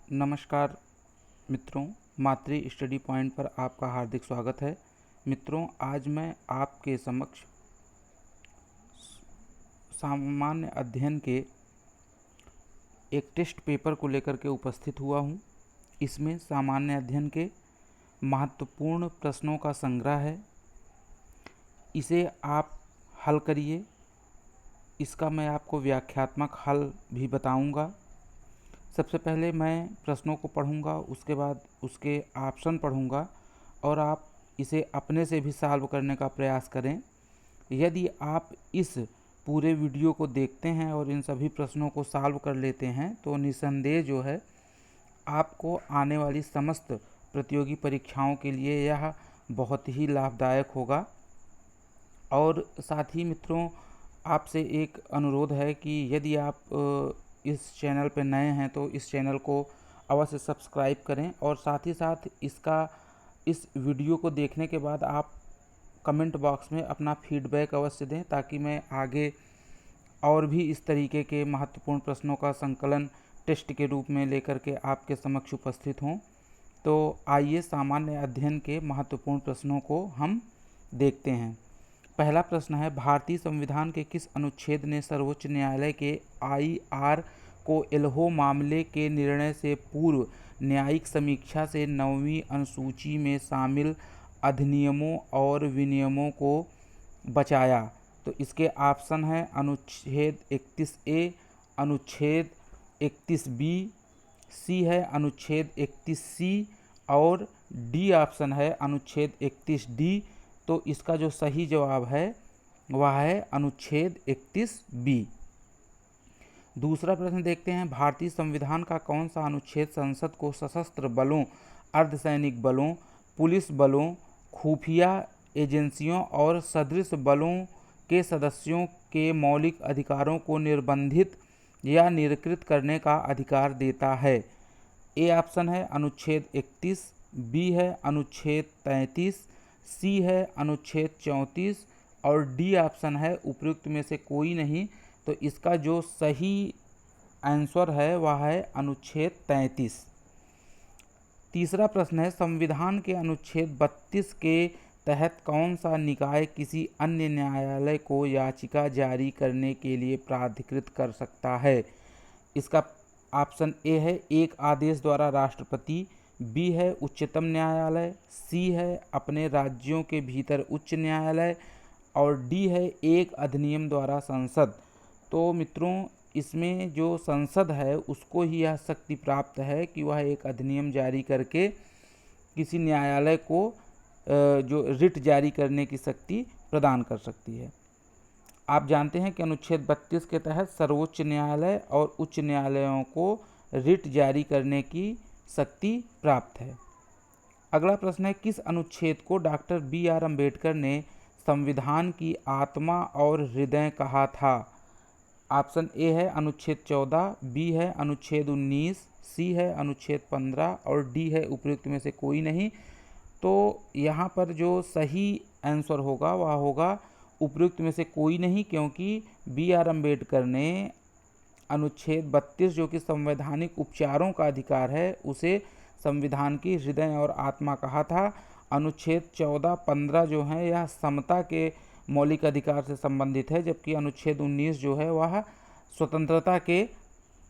नमस्कार मित्रों, मातृ स्टडी पॉइंट पर आपका हार्दिक स्वागत है। मित्रों, आज मैं आपके समक्ष सामान्य अध्ययन के एक टेस्ट पेपर को लेकर के उपस्थित हुआ हूँ। इसमें सामान्य अध्ययन के महत्वपूर्ण प्रश्नों का संग्रह है। इसे आप हल करिए। इसका मैं आपको व्याख्यात्मक हल भी बताऊँगा। सबसे पहले मैं प्रश्नों को पढ़ूंगा, उसके बाद उसके ऑप्शन पढ़ूंगा और आप इसे अपने से भी सॉल्व करने का प्रयास करें। यदि आप इस पूरे वीडियो को देखते हैं और इन सभी प्रश्नों को सॉल्व कर लेते हैं तो निस्संदेह जो है आपको आने वाली समस्त प्रतियोगी परीक्षाओं के लिए यह बहुत ही लाभदायक होगा। और साथ ही मित्रों, आपसे एक अनुरोध है कि यदि आप इस चैनल पर नए हैं तो इस चैनल को अवश्य सब्सक्राइब करें और साथ ही साथ इस वीडियो को देखने के बाद आप कमेंट बॉक्स में अपना फीडबैक अवश्य दें, ताकि मैं आगे और भी इस तरीके के महत्वपूर्ण प्रश्नों का संकलन टेस्ट के रूप में लेकर के आपके समक्ष उपस्थित हों। तो आइए सामान्य अध्ययन के महत्वपूर्ण प्रश्नों को हम देखते हैं। पहला प्रश्न है, भारतीय संविधान के किस अनुच्छेद ने सर्वोच्च न्यायालय के IR को एल्हो मामले के निर्णय से पूर्व न्यायिक समीक्षा से 9वीं अनुसूची में शामिल अधिनियमों और विनियमों को बचाया? तो इसके ऑप्शन है अनुच्छेद 31A, अनुच्छेद 31B, सी है अनुच्छेद 31C और डी ऑप्शन है अनुच्छेद 31D। तो इसका जो सही जवाब है वह है अनुच्छेद 31B। दूसरा प्रश्न देखते हैं, भारतीय संविधान का कौन सा अनुच्छेद संसद को सशस्त्र बलों, अर्धसैनिक बलों, पुलिस बलों, खुफिया एजेंसियों और सदृश बलों के सदस्यों के मौलिक अधिकारों को निर्बंधित या निराकृत करने का अधिकार देता है? ए ऑप्शन है अनुच्छेद 31, बी है अनुच्छेद 33, सी है अनुच्छेद 34 और डी ऑप्शन है उपयुक्त में से कोई नहीं। तो इसका जो सही आंसर है वह है अनुच्छेद 33। तीसरा प्रश्न है, संविधान के अनुच्छेद 32 के तहत कौन सा निकाय किसी अन्य न्यायालय को याचिका जारी करने के लिए प्राधिकृत कर सकता है? इसका ऑप्शन ए है एक आदेश द्वारा राष्ट्रपति, बी है उच्चतम न्यायालय, सी है अपने राज्यों के भीतर उच्च न्यायालय और डी है एक अधिनियम द्वारा संसद। तो मित्रों, इसमें जो संसद है उसको ही यह शक्ति प्राप्त है कि वह एक अधिनियम जारी करके किसी न्यायालय को जो रिट जारी करने की शक्ति प्रदान कर सकती है। आप जानते हैं कि अनुच्छेद 32 के तहत सर्वोच्च न्यायालय और उच्च न्यायालयों को रिट जारी करने की शक्ति प्राप्त है। अगला प्रश्न है, किस अनुच्छेद को डॉक्टर BR अम्बेडकर ने संविधान की आत्मा और हृदय कहा था? ऑप्शन ए है अनुच्छेद 14, बी है अनुच्छेद 19, सी है अनुच्छेद 15 और डी है उपयुक्त में से कोई नहीं। तो यहाँ पर जो सही आंसर होगा वह होगा उपयुक्त में से कोई नहीं, क्योंकि BR अम्बेडकर ने अनुच्छेद 32 जो कि संवैधानिक उपचारों का अधिकार है उसे संविधान की हृदय और आत्मा कहा था। अनुच्छेद 14, 15 जो है यह समता के मौलिक अधिकार से संबंधित है, जबकि अनुच्छेद 19 जो है वह स्वतंत्रता के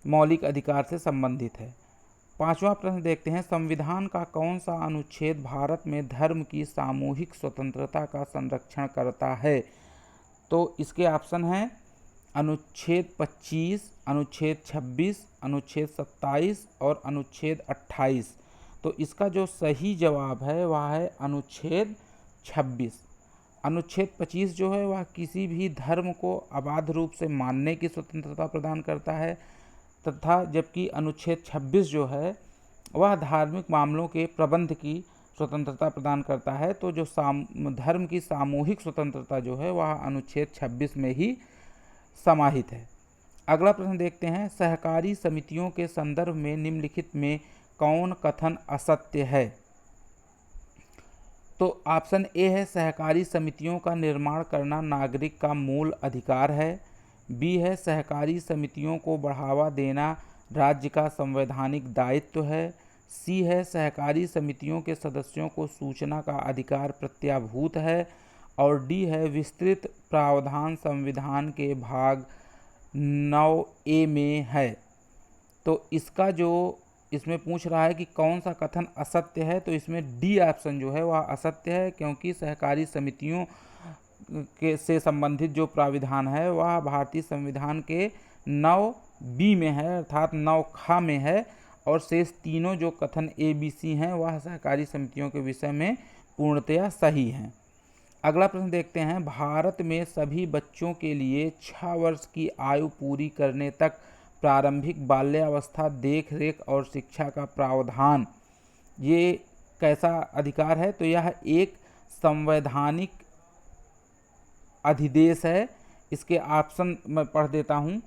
मौलिक अधिकार से संबंधित है। पांचवा प्रश्न देखते हैं, संविधान का कौन सा अनुच्छेद भारत में धर्म की सामूहिक स्वतंत्रता का संरक्षण करता है? तो इसके ऑप्शन हैं अनुच्छेद 25, अनुच्छेद 26, अनुच्छेद 27 और अनुच्छेद 28। तो इसका जो सही जवाब है वह है अनुच्छेद 26। अनुच्छेद 25 जो है वह किसी भी धर्म को अबाध रूप से मानने की स्वतंत्रता प्रदान करता है, तथा जबकि अनुच्छेद 26 जो है वह धार्मिक मामलों के प्रबंध की स्वतंत्रता प्रदान करता है। तो जो धर्म की सामूहिक स्वतंत्रता जो है वह अनुच्छेद 26 में ही समाहित है। अगला प्रश्न देखते हैं, सहकारी समितियों के संदर्भ में निम्नलिखित में कौन कथन असत्य है? तो ऑप्शन ए है सहकारी समितियों का निर्माण करना नागरिक का मूल अधिकार है, बी है सहकारी समितियों को बढ़ावा देना राज्य का संवैधानिक दायित्व है। सी है सहकारी समितियों के सदस्यों को सूचना का अधिकार प्रत्याभूत है। और डी है विस्तृत प्रावधान संविधान के भाग 9A में है। तो इसका जो इसमें पूछ रहा है कि कौन सा कथन असत्य है, तो इसमें डी ऑप्शन जो है वह असत्य है, क्योंकि सहकारी समितियों के से संबंधित जो प्राविधान है वह भारतीय संविधान के 9B में है, अर्थात 9 में है। और शेष तीनों जो कथन ABC हैं वह सहकारी समितियों के विषय में पूर्णतया सही हैं। अगला प्रश्न देखते हैं। भारत में सभी बच्चों के लिए 6 वर्ष की आयु पूरी करने तक प्रारंभिक बाल्यावस्था देखरेख और शिक्षा का प्रावधान ये कैसा अधिकार है, तो यह एक संवैधानिक अधिदेश है। इसके ऑप्शन मैं पढ़ देता हूँ।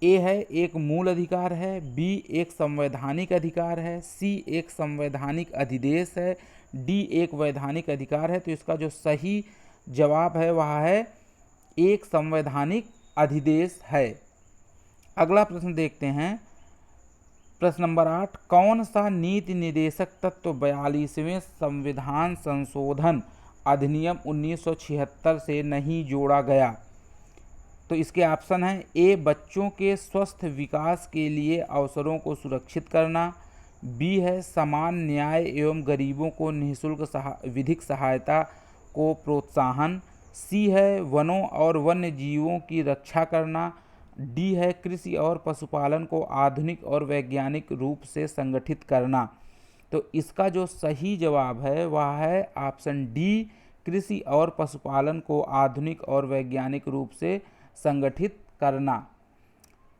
ए है एक मूल अधिकार है, बी एक संवैधानिक अधिकार है, सी एक संवैधानिक अधिदेश है, डी एक वैधानिक अधिकार है। तो इसका जो सही जवाब है वह है एक संवैधानिक अधिदेश है। अगला प्रश्न देखते हैं। प्रश्न नंबर 8, कौन सा नीति निर्देशक तत्व 42वें संविधान संशोधन अधिनियम 1976 से नहीं जोड़ा गया? तो इसके ऑप्शन हैं। ए बच्चों के स्वस्थ विकास के लिए अवसरों को सुरक्षित करना, बी है समान न्याय एवं गरीबों को निःशुल्क विधिक सहायता को प्रोत्साहन, सी है वनों और वन्य जीवों की रक्षा करना, डी है कृषि और पशुपालन को आधुनिक और वैज्ञानिक रूप से संगठित करना। तो इसका जो सही जवाब है वह है ऑप्शन डी, कृषि और पशुपालन को आधुनिक और वैज्ञानिक रूप से संगठित करना।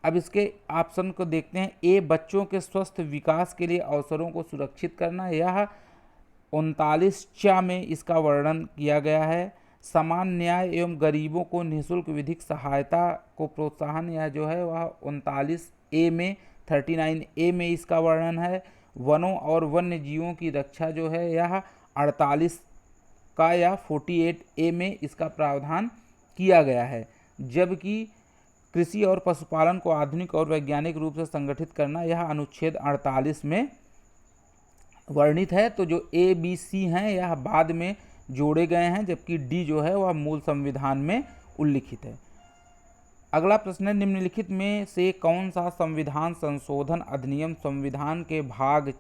अब इसके ऑप्शन को देखते हैं। ए बच्चों के स्वस्थ विकास के लिए अवसरों को सुरक्षित करना, यह 39 में इसका वर्णन किया गया है। समान न्याय एवं गरीबों को निःशुल्क विधिक सहायता को प्रोत्साहन, यह जो है वह 39A में 39A में इसका वर्णन है। वनों और वन्य जीवों की रक्षा जो है यह 48 का या 48A में इसका प्रावधान किया गया है। जबकि कृषि और पशुपालन को आधुनिक और वैज्ञानिक रूप से संगठित करना यह अनुच्छेद 48 में वर्णित है। तो जो A, B, C हैं यह बाद में जोड़े गए हैं, जबकि डी जो है वह मूल संविधान में उल्लिखित है। अगला प्रश्न है। निम्नलिखित में से कौन सा संविधान संशोधन अधिनियम संविधान के भाग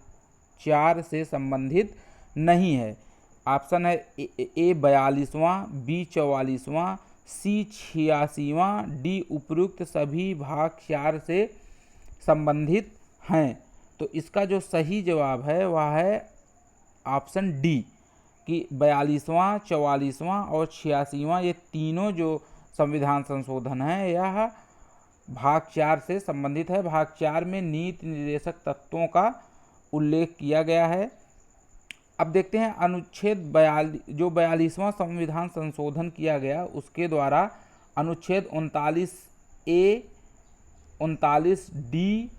4 से संबंधित नहीं है? ऑप्शन है ए 42वां, बी 44वां, सी 86वां, डी उपयुक्त सभी भाग 4 से संबंधित हैं। तो इसका जो सही जवाब है वह है ऑप्शन डी कि 42वां, 44वां और 86वां ये तीनों जो संविधान संशोधन है यह भाग 4 से संबंधित है। भाग 4 में नीति निर्देशक तत्वों का उल्लेख किया गया है। अब देखते हैं अनुच्छेद 42 जो 42वां संविधान संशोधन किया गया उसके द्वारा अनुच्छेद 39A, 39D,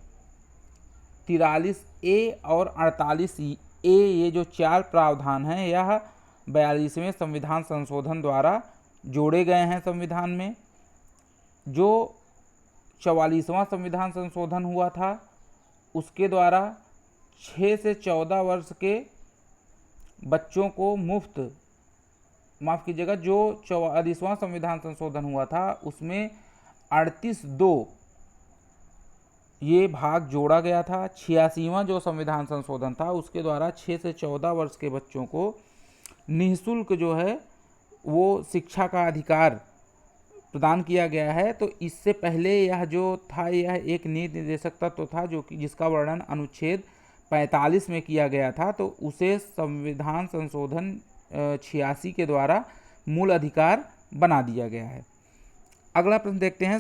43A और 48A ये जो 4 प्रावधान हैं यह 42वें संविधान संशोधन द्वारा जोड़े गए हैं संविधान में। जो 44वां संविधान संशोधन हुआ था उसके द्वारा 6 से 14 वर्ष के बच्चों को मुफ्त, माफ़ कीजिएगा, जो 44वां संविधान संशोधन हुआ था उसमें 38(2) ये भाग जोड़ा गया था। 86वां जो संविधान संशोधन था उसके द्वारा 6 से 14 वर्ष के बच्चों को निःशुल्क जो है वो शिक्षा का अधिकार प्रदान किया गया है। तो इससे पहले यह जो था यह एक नीति निर्देशक तत्व था जो कि जिसका वर्णन अनुच्छेद 45 में किया गया था। तो उसे संविधान संशोधन 86 के द्वारा मूल अधिकार बना दिया गया है। अगला प्रश्न देखते हैं।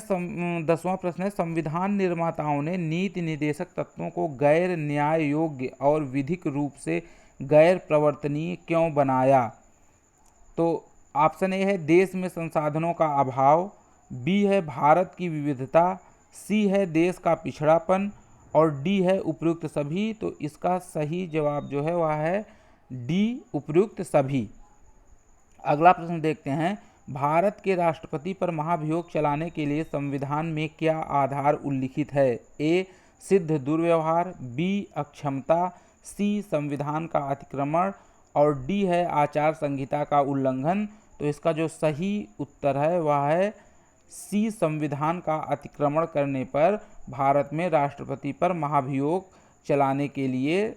10वां प्रश्न है। संविधान निर्माताओं ने नीति निर्देशक तत्वों को गैर न्याय योग्य और विधिक रूप से गैर प्रवर्तनीय क्यों बनाया? तो ऑप्शन ए है देश में संसाधनों का अभाव, बी है भारत की विविधता, सी है देश का पिछड़ापन और डी है उपयुक्त सभी। तो इसका सही जवाब जो है वह है डी, उपयुक्त सभी। अगला प्रश्न देखते हैं। भारत के राष्ट्रपति पर महाभियोग चलाने के लिए संविधान में क्या आधार उल्लिखित है? ए सिद्ध दुर्व्यवहार, बी अक्षमता, सी संविधान का अतिक्रमण और डी है आचार संहिता का उल्लंघन। तो इसका जो सही उत्तर है वह है सी संविधान का अतिक्रमण करने पर भारत में राष्ट्रपति पर महाभियोग चलाने के लिए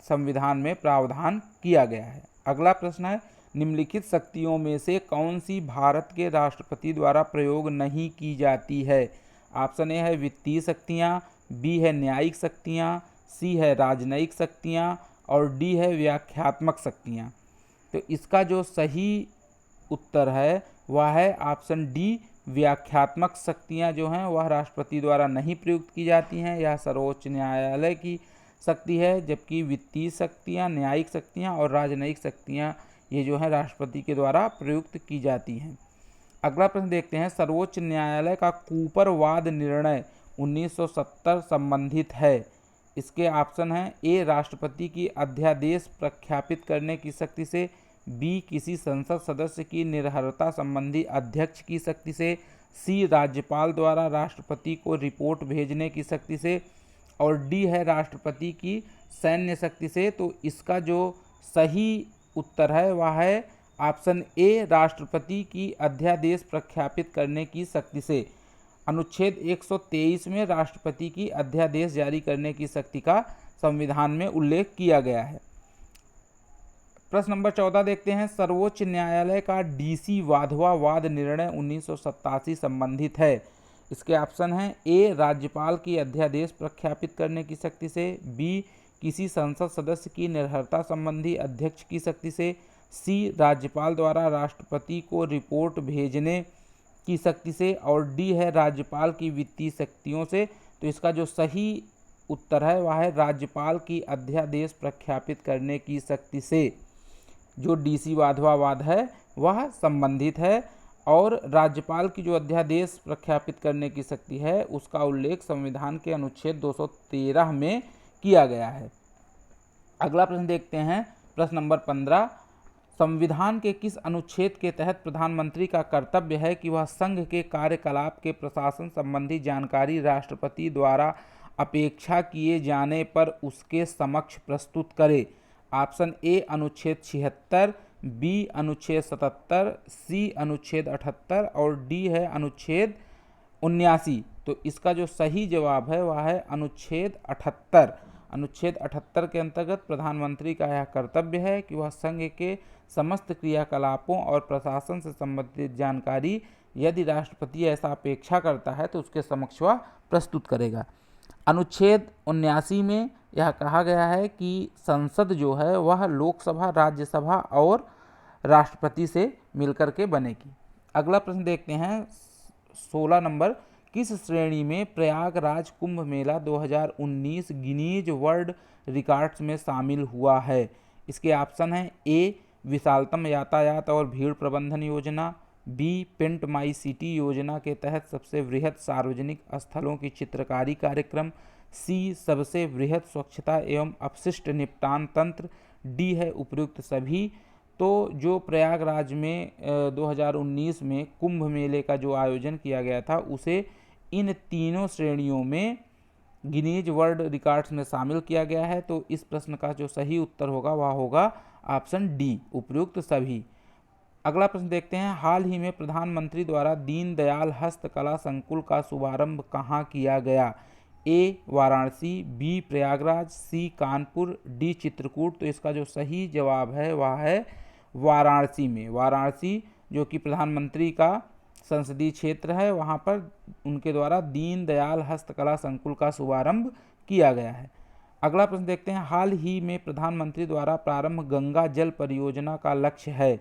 संविधान में प्रावधान किया गया है। अगला प्रश्न है, निम्नलिखित शक्तियों में से कौन सी भारत के राष्ट्रपति द्वारा प्रयोग नहीं की जाती है? ऑप्शन ए है वित्तीय शक्तियाँ, बी है न्यायिक शक्तियाँ, सी है राजनयिक शक्तियाँ और डी है व्याख्यात्मक शक्तियाँ। तो इसका जो सही उत्तर है वह है ऑप्शन डी, व्याख्यात्मक शक्तियाँ जो हैं वह राष्ट्रपति द्वारा नहीं प्रयुक्त की जाती हैं, यह सर्वोच्च न्यायालय की शक्ति है, जबकि वित्तीय शक्तियाँ, न्यायिक शक्तियाँ और राजनयिक शक्तियाँ ये जो है राष्ट्रपति के द्वारा प्रयुक्त की जाती हैं। अगला प्रश्न देखते हैं, सर्वोच्च न्यायालय का कूपर वाद निर्णय 1970 संबंधित है। इसके ऑप्शन हैं, ए राष्ट्रपति की अध्यादेश प्रख्यापित करने की शक्ति से, बी किसी संसद सदस्य की निर्भरता संबंधी अध्यक्ष की शक्ति से, सी राज्यपाल द्वारा राष्ट्रपति को रिपोर्ट भेजने की शक्ति से और डी है राष्ट्रपति की सैन्य शक्ति से। तो इसका जो सही उत्तर है वह है ऑप्शन ए, राष्ट्रपति की अध्यादेश प्रख्यापित करने की शक्ति से। अनुच्छेद 123 में राष्ट्रपति की अध्यादेश जारी करने की शक्ति का संविधान में उल्लेख किया गया है। प्रश्न नंबर 14 देखते हैं, सर्वोच्च न्यायालय का डीसी वाधवा वाद निर्णय 1987 संबंधित है। इसके ऑप्शन हैं, ए राज्यपाल की अध्यादेश प्रख्यापित करने की शक्ति से, बी किसी संसद सदस्य की निर्भरता संबंधी अध्यक्ष की शक्ति से, सी राज्यपाल द्वारा राष्ट्रपति को रिपोर्ट भेजने की शक्ति से और डी है राज्यपाल की वित्तीय शक्तियों से। तो इसका जो सही उत्तर है वह है राज्यपाल की अध्यादेश प्रख्यापित करने की शक्ति से। जो डीसी वाधवा वाद है वह संबंधित है और राज्यपाल की जो अध्यादेश प्रख्यापित करने की शक्ति है उसका उल्लेख संविधान के अनुच्छेद 213 में किया गया है। अगला प्रश्न देखते हैं, प्रश्न नंबर 15, संविधान के किस अनुच्छेद के तहत प्रधानमंत्री का कर्तव्य है कि वह संघ के कार्यकलाप के प्रशासन संबंधी जानकारी राष्ट्रपति द्वारा अपेक्षा किए जाने पर उसके समक्ष प्रस्तुत करे? ऑप्शन ए अनुच्छेद 76, बी अनुच्छेद 77, सी अनुच्छेद 78 और डी है अनुच्छेद 79। तो इसका जो सही जवाब है वह है अनुच्छेद 78। अनुच्छेद 78 के अंतर्गत प्रधानमंत्री का यह कर्तव्य है कि वह संघ के समस्त क्रियाकलापों और प्रशासन से संबंधित जानकारी यदि राष्ट्रपति ऐसा अपेक्षा करता है तो उसके समक्ष वह प्रस्तुत करेगा। अनुच्छेद 79 में यह कहा गया है कि संसद जो है वह लोकसभा, राज्यसभा और राष्ट्रपति से मिलकर के बनेगी। अगला प्रश्न देखते हैं 16 नंबर, किस श्रेणी में Prayagraj Kumbh Mela 2019 Guinness world records में शामिल हुआ है? इसके ऑप्शन हैं, ए विशालतम यातायात और भीड़ प्रबंधन योजना, बी पिंट माई सिटी योजना के तहत सबसे वृहद सार्वजनिक स्थलों की चित्रकारी कार्यक्रम, सी सबसे वृहद स्वच्छता एवं अपशिष्ट निपटान तंत्र, डी है उपयुक्त सभी। तो जो प्रयागराज में 2019 में कुंभ मेले का जो आयोजन किया गया था उसे इन तीनों श्रेणियों में गिनीज वर्ल्ड रिकॉर्ड्स में शामिल किया गया है। तो इस प्रश्न का जो सही उत्तर होगा वह होगा ऑप्शन डी, उपयुक्त सभी। अगला प्रश्न देखते हैं, हाल ही में प्रधानमंत्री द्वारा दीनदयाल हस्तकला संकुल का शुभारंभ कहाँ किया गया? ए वाराणसी, बी प्रयागराज, सी कानपुर, डी चित्रकूट। तो इसका जो सही जवाब है वह है वाराणसी में। वाराणसी जो कि प्रधानमंत्री का संसदीय क्षेत्र है वहाँ पर उनके द्वारा दीनदयाल हस्तकला संकुल का शुभारंभ किया गया है। अगला प्रश्न देखते हैं, हाल ही में प्रधानमंत्री द्वारा प्रारंभ गंगा जल परियोजना का लक्ष्य है?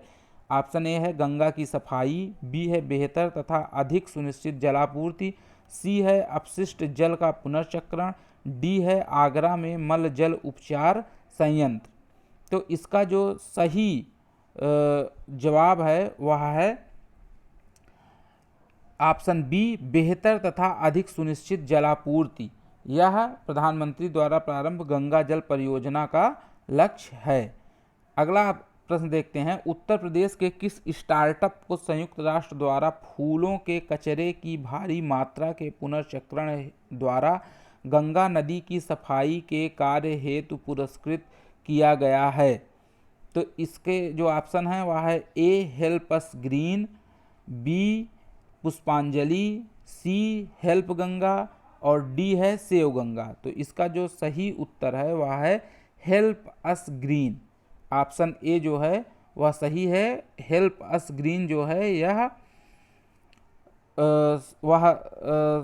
ऑप्शन ए है गंगा की सफाई, बी है बेहतर तथा अधिक सुनिश्चित जलापूर्ति, सी है अपशिष्ट जल का पुनर्चक्रण, डी है आगरा में मल जल उपचार संयंत्र। तो इसका जो सही जवाब है वह है ऑप्शन बी, बेहतर तथा अधिक सुनिश्चित जलापूर्ति। यह प्रधानमंत्री द्वारा प्रारंभ गंगा जल परियोजना का लक्ष्य है। अगला प्रश्न देखते हैं, उत्तर प्रदेश के किस स्टार्टअप को संयुक्त राष्ट्र द्वारा फूलों के कचरे की भारी मात्रा के पुनर्चक्रण द्वारा गंगा नदी की सफाई के कार्य हेतु पुरस्कृत किया गया है? तो इसके जो ऑप्शन है वह है ए हेल्प अस ग्रीन, बी पुष्पांजलि, सी हेल्प गंगा और डी है सेव गंगा। तो इसका जो सही उत्तर है वह है help us green. Option A जो है वह सही है। हेल्प अस ग्रीन जो है यह वह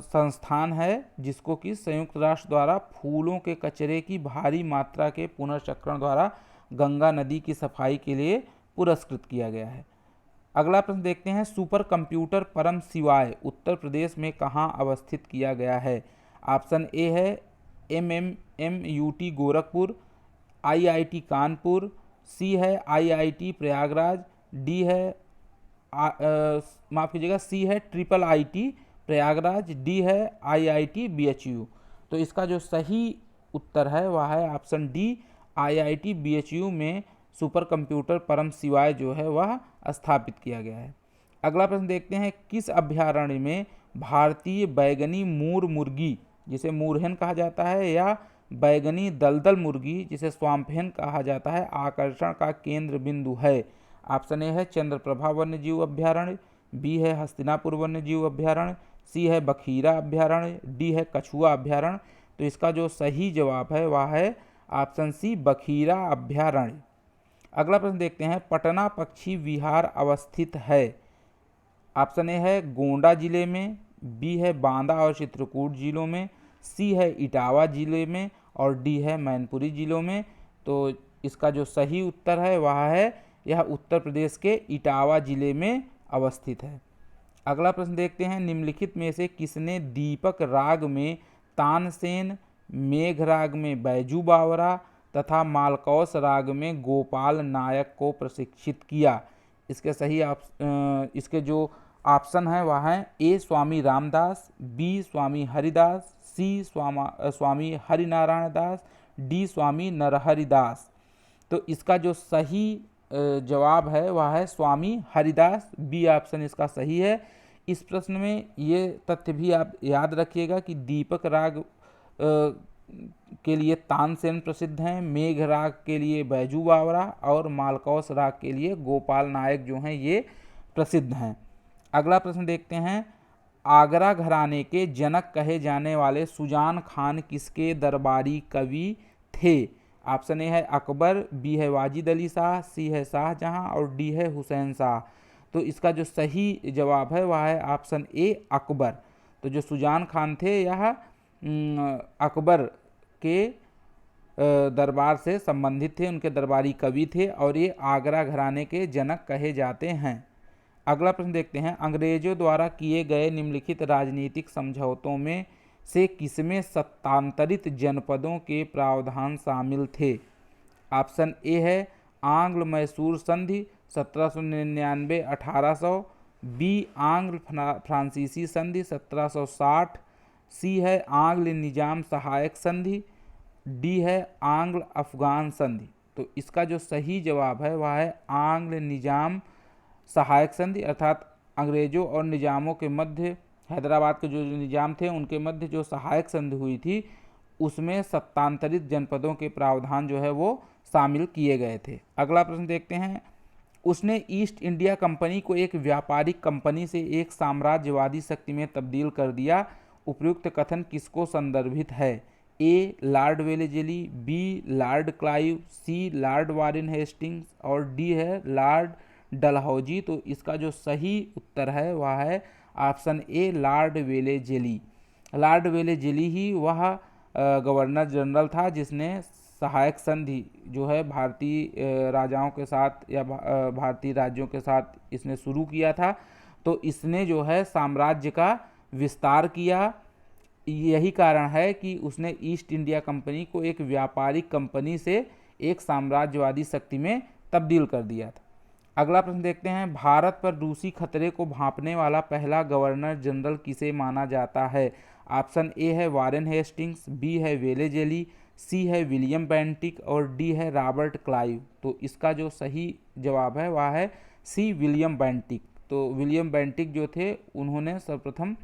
संस्थान है जिसको कि संयुक्त राष्ट्र द्वारा फूलों के कचरे की भारी मात्रा के पुनर्चक्रण द्वारा गंगा नदी की सफाई के लिए पुरस्कृत किया गया है। अगला प्रश्न देखते हैं, सुपर कंप्यूटर परम शिवाय उत्तर प्रदेश में कहाँ अवस्थित किया गया है? ऑप्शन ए है MMMUT गोरखपुर, IIT कानपुर, सी है IIT प्रयागराज, डी है माफ़ कीजिएगा सी है IIT प्रयागराज, डी है IIT BHU। तो इसका जो सही उत्तर है वह है ऑप्शन डी, IIT BHU में सुपर कंप्यूटर परम शिवाय जो है वह स्थापित किया गया है। अगला प्रश्न देखते हैं, किस अभ्यारण्य में भारतीय बैगनी मूर मुर्गी जिसे मूरहेन कहा जाता है या बैगनी दलदल मुर्गी जिसे स्वाम्पहेन कहा जाता है आकर्षण का केंद्र बिंदु है? ऑप्शन ए है चंद्रप्रभा वन्यजीव अभ्यारण्य, बी है हस्तिनापुर वन्यजीव अभ्यारण्य, सी है बखीरा अभ्यारण्य, डी है कछुआ अभ्यारण्य। तो इसका जो सही जवाब है वह है ऑप्शन सी बखीरा अभ्यारण्य। अगला प्रश्न देखते हैं, पटना पक्षी विहार अवस्थित है? ऑप्शन ए है गोंडा जिले में, बी है बांदा और चित्रकूट जिलों में, सी है इटावा जिले में और डी है मैनपुरी जिलों में। तो इसका जो सही उत्तर है वह है यह उत्तर प्रदेश के इटावा जिले में अवस्थित है। अगला प्रश्न देखते हैं, निम्नलिखित में से किसने दीपक राग में तानसेन, मेघ राग में बैजू बावरा तथा मालकौस राग में गोपाल नायक को प्रशिक्षित किया? इसके जो ऑप्शन है वह है ए स्वामी रामदास, बी स्वामी हरिदास, सी स्वामी हरिनारायण दास, डी स्वामी नरहरिदास। तो इसका जो सही जवाब है वह है स्वामी हरिदास, बी ऑप्शन इसका सही है। इस प्रश्न में ये तथ्य भी आप याद रखिएगा कि दीपक राग के लिए तानसेन प्रसिद्ध हैं, मेघ राग के लिए बैजू बावरा और मालकौस राग के लिए गोपाल नायक जो हैं ये प्रसिद्ध हैं। अगला प्रश्न देखते हैं, आगरा घराने के जनक कहे जाने वाले सुजान खान किसके दरबारी कवि थे? ऑप्शन ए है अकबर, बी है वाजिद अली शाह, सी है शाहजहां और डी है हुसैन शाह। तो इसका जो सही जवाब है वह है ऑप्शन ए अकबर। तो जो सुजान खान थे यह अकबर के दरबार से संबंधित थे, उनके दरबारी कवि थे और ये आगरा घराने के जनक कहे जाते हैं। अगला प्रश्न देखते हैं, अंग्रेजों द्वारा किए गए निम्नलिखित राजनीतिक समझौतों में से किसमें सत्तांतरित जनपदों के प्रावधान शामिल थे? ऑप्शन ए है आंग्ल मैसूर संधि 1799-1800, बी आंग्ल फ्रांसीसी संधि 1760, सी है आंग्ल निजाम सहायक संधि, डी है आंग्ल अफगान संधि। तो इसका जो सही जवाब है वह है आंग्ल निजाम सहायक संधि, अर्थात अंग्रेजों और निजामों के मध्य हैदराबाद के जो निजाम थे उनके मध्य जो सहायक संधि हुई थी उसमें सत्तांतरित जनपदों के प्रावधान जो है वो शामिल किए गए थे। अगला प्रश्न देखते हैं, उसने ईस्ट इंडिया कंपनी को एक व्यापारिक कंपनी से एक साम्राज्यवादी शक्ति में तब्दील कर दिया। उपयुक्त कथन किसको संदर्भित है? A lord Wellesley, B lord Clive, C lord Warren Hastings और डी है लॉर्ड डलहौजी। तो इसका जो सही उत्तर है वह है option A lord Wellesley. Lord Wellesley ही वह गवर्नर जनरल था जिसने सहायक संधि जो है भारतीय राजाओं के साथ या भारतीय राज्यों के साथ इसने शुरू किया था। तो इसने जो है साम्राज्य का विस्तार किया। यही कारण है कि उसने ईस्ट इंडिया कंपनी को एक व्यापारिक कंपनी से एक साम्राज्यवादी शक्ति में तब्दील कर दिया था। अगला प्रश्न देखते हैं, भारत पर रूसी खतरे को भांपने वाला पहला गवर्नर जनरल किसे माना जाता है? ऑप्शन ए है वारेन हेस्टिंग्स, बी है वेलेस्ली, सी है विलियम बेंटिक और डी है रॉबर्ट क्लाइव। तो इसका जो सही जवाब है वह है सी विलियम बेंटिक। तो विलियम बेंटिक जो थे उन्होंने सर्वप्रथम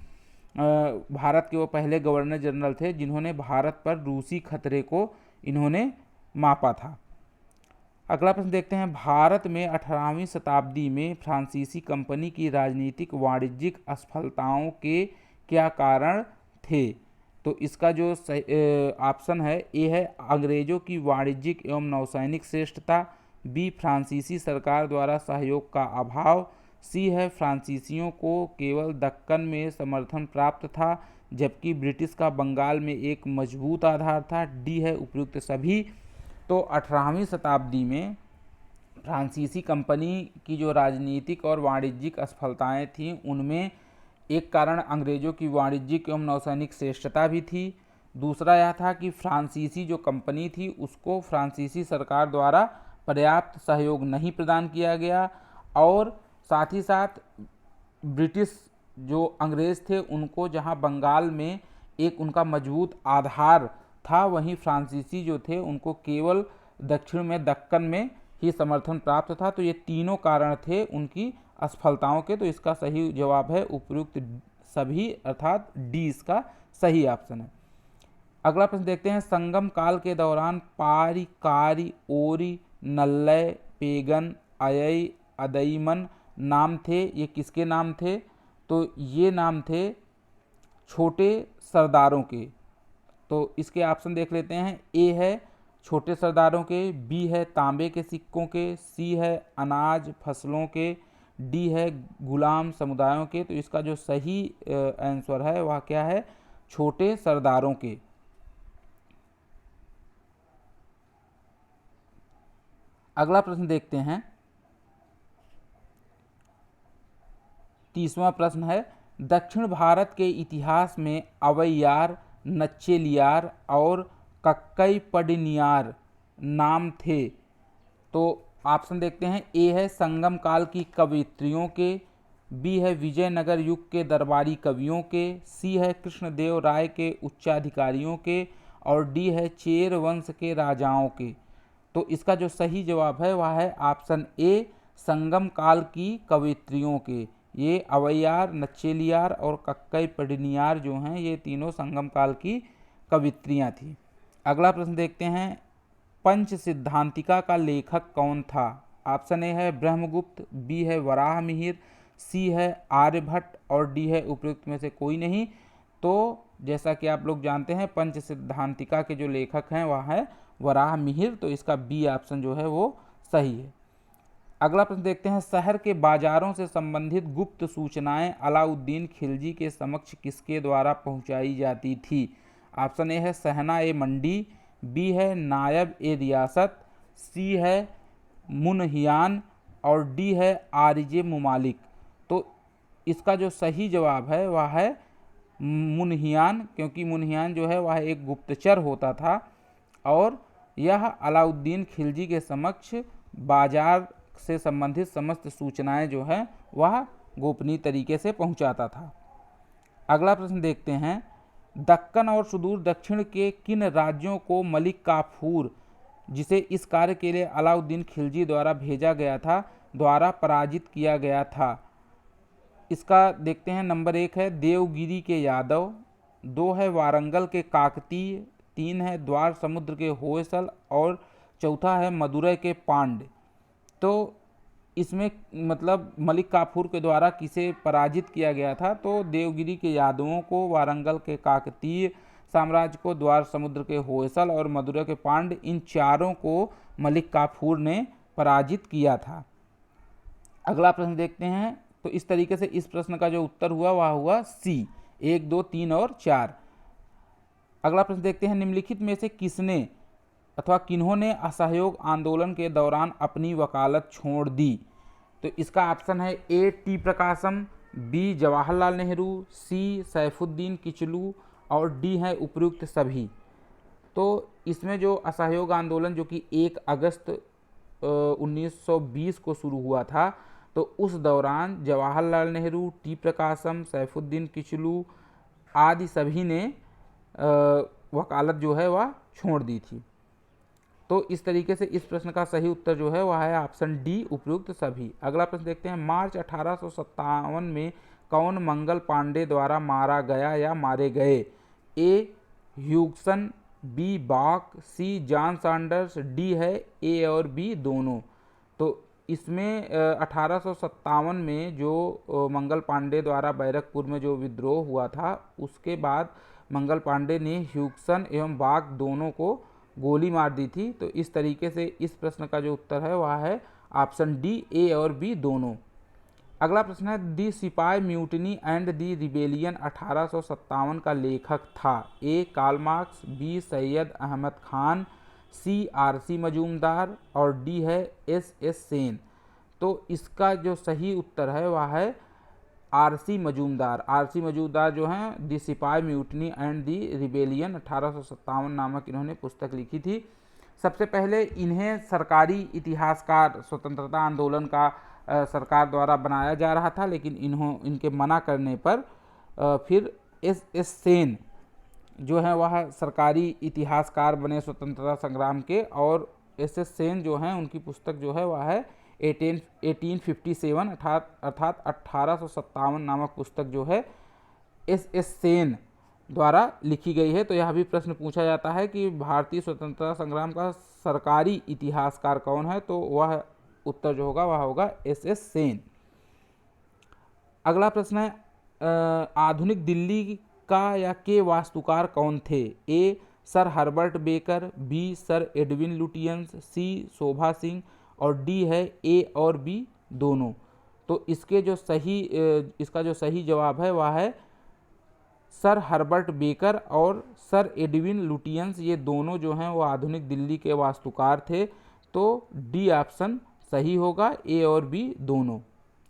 भारत के वो पहले गवर्नर जनरल थे जिन्होंने भारत पर रूसी खतरे को इन्होंने मापा था। अगला प्रश्न देखते हैं, भारत में 18वीं शताब्दी में फ्रांसीसी कंपनी की राजनीतिक वाणिज्यिक असफलताओं के क्या कारण थे? तो इसका जो ऑप्शन है ए है अंग्रेजों की वाणिज्यिक एवं नौसैनिक श्रेष्ठता, बी फ्रांसीसी सरकार द्वारा सहयोग का अभाव, सी है फ्रांसीसियों को केवल दक्कन में समर्थन प्राप्त था जबकि ब्रिटिश का बंगाल में एक मजबूत आधार था, डी है उपयुक्त सभी। तो 18वीं शताब्दी में फ्रांसीसी कंपनी की जो राजनीतिक और वाणिज्यिक असफलताएं थीं उनमें एक कारण अंग्रेजों की वाणिज्यिक एवं नौसैनिक श्रेष्ठता भी थी। दूसरा यह था कि फ्रांसीसी जो कंपनी थी उसको फ्रांसीसी सरकार द्वारा पर्याप्त सहयोग नहीं प्रदान किया गया, और साथ ही साथ ब्रिटिश जो अंग्रेज थे उनको जहां बंगाल में एक उनका मजबूत आधार था, वहीं फ्रांसीसी जो थे उनको केवल दक्षिण में दक्कन में ही समर्थन प्राप्त था। तो ये तीनों कारण थे उनकी असफलताओं के। तो इसका सही जवाब है उपयुक्त सभी, अर्थात डी इसका सही ऑप्शन है। अगला प्रश्न देखते हैं, संगम काल के दौरान पारी, कारी, ओरी, नल्लय, पेगन, अयई, अदईमन नाम थे, ये किसके नाम थे? तो ये नाम थे छोटे सरदारों के। तो इसके ऑप्शन देख लेते हैं, ए है छोटे सरदारों के, बी है तांबे के सिक्कों के, सी है अनाज फसलों के, डी है गुलाम समुदायों के। तो इसका जो सही आंसर है वह क्या है? छोटे सरदारों के। अगला प्रश्न देखते हैं, 30वां प्रश्न है, दक्षिण भारत के इतिहास में अवैयार, नच्चेलियार और कक्कई पडिनियार नाम थे। तो ऑप्शन देखते हैं, ए है संगम काल की कवयित्रियों के, बी है विजयनगर युग के दरबारी कवियों के, सी है कृष्णदेव राय के उच्चाधिकारियों के, और डी है चेर वंश के राजाओं के। तो इसका जो सही जवाब है वह है ऑप्शन ए संगम काल की कवयित्रियों के। ये अवैयार, नच्चेलियार और कक्कई पडिनियार जो हैं ये तीनों संगम काल की कवित्रियाँ थी। अगला प्रश्न देखते हैं, पंच सिद्धांतिका का लेखक कौन था? ऑप्शन ए है ब्रह्मगुप्त, बी है वराह मिहिर, सी है आर्यभट्ट और डी है उपयुक्त में से कोई नहीं। तो जैसा कि आप लोग जानते हैं पंच सिद्धांतिका के जो लेखक हैं वह है वराह मिहिर। तो इसका बी ऑप्शन जो है वो सही है। अगला प्रश्न देखते हैं, शहर के बाजारों से संबंधित गुप्त सूचनाएं अलाउद्दीन खिलजी के समक्ष किसके द्वारा पहुंचाई जाती थी? ऑप्शन ए है सहना ए मंडी, बी है नायब ए रियासत, सी है मुनहियान और डी है आरिजे मुमालिक। तो इसका जो सही जवाब है वह है मुनहियान, क्योंकि मुनहियान जो है वह एक गुप्तचर होता था और यह अलाउद्दीन खिलजी के समक्ष बाजार से संबंधित समस्त सूचनाएं जो है वह गोपनीय तरीके से पहुंचाता था। अगला प्रश्न देखते हैं, दक्कन और सुदूर दक्षिण के किन राज्यों को मलिक काफूर, जिसे इस कार्य के लिए अलाउद्दीन खिलजी द्वारा भेजा गया था, द्वारा पराजित किया गया था? इसका देखते हैं, नंबर 1 है देवगिरी के यादव, 2 है वारंगल के काकतीय, 3 है द्वार समुद्र के होयसल और चौथा है मदुरै के पांड्य। तो इसमें मतलब मलिक काफूर के द्वारा किसे पराजित किया गया था? तो देवगिरी के यादवों को, वारंगल के काकतीय साम्राज्य को, द्वार समुद्र के होयसल और मदुरै के पांड्य, इन चारों को मलिक काफूर ने पराजित किया था। अगला प्रश्न देखते हैं। तो इस तरीके से इस प्रश्न का जो उत्तर हुआ वह हुआ सी, 1, 2, 3 और 4। अगला प्रश्न देखते हैं, निम्नलिखित में से किसने अथवा किन्होंने असहयोग आंदोलन के दौरान अपनी वकालत छोड़ दी? तो इसका ऑप्शन है A T Prakasam, B Jawaharlal Nehru, C Saifuddin Kitchlew और डी है उपयुक्त सभी। तो इसमें जो असहयोग आंदोलन जो कि 1 अगस्त 1920 को शुरू हुआ था, तो उस दौरान जवाहरलाल नेहरू, टी प्रकाशम, सैफुद्दीन किचलू आदि सभी ने वकालत जो है वह छोड़ दी थी। तो इस तरीके से इस प्रश्न का सही उत्तर जो है वह है ऑप्शन डी उपयुक्त सभी। अगला प्रश्न देखते हैं, मार्च 1857 में कौन मंगल पांडे द्वारा मारा गया या मारे गए? ए ह्यूगसन, बी बाक, सी जॉन सैंडर्स, डी है ए और बी दोनों। तो इसमें 1857 में जो मंगल पांडे द्वारा बैरकपुर में जो विद्रोह हुआ था, उसके बाद मंगल पांडे ने ह्यूगसन एवं बाक दोनों को गोली मार दी थी। तो इस तरीके से इस प्रश्न का जो उत्तर है वह है ऑप्शन डी, ए और बी दोनों। अगला प्रश्न है दी सिपाही म्यूटिनी एंड दी रिबेलियन 1857 का लेखक था? A Karl Marx, B Syed Ahmad Khan, C R C Majumdar और डी है एस सेन। तो इसका जो सही उत्तर है वह है आरसी मजूमदार। आरसी मजूमदार जो हैं दी सिपाही म्यूटनी एंड दी रिबेलियन 1857 नामक इन्होंने पुस्तक लिखी थी। सबसे पहले इन्हें सरकारी इतिहासकार स्वतंत्रता आंदोलन का सरकार द्वारा बनाया जा रहा था, लेकिन इनके मना करने पर फिर एस सेन जो है वह सरकारी इतिहासकार बने स्वतंत्रता संग्राम के, और एस सेन जो हैं उनकी पुस्तक जो है वह है 1857 अर्थात 1857 नामक पुस्तक जो है एस सेन द्वारा लिखी गई है। तो यह भी प्रश्न पूछा जाता है कि भारतीय स्वतंत्रता संग्राम का सरकारी इतिहासकार कौन है, तो वह उत्तर जो होगा वह होगा एस सेन। अगला प्रश्न है आधुनिक दिल्ली का या के वास्तुकार कौन थे? A sir Herbert Baker, B sir Edwin Lutyens, C Shobha Singh और डी है ए और बी दोनों। तो इसका जो सही जवाब है वह है सर हर्बर्ट बेकर और सर एडविन लुटियंस, ये दोनों जो हैं वो आधुनिक दिल्ली के वास्तुकार थे। तो डी ऑप्शन सही होगा, ए और बी दोनों।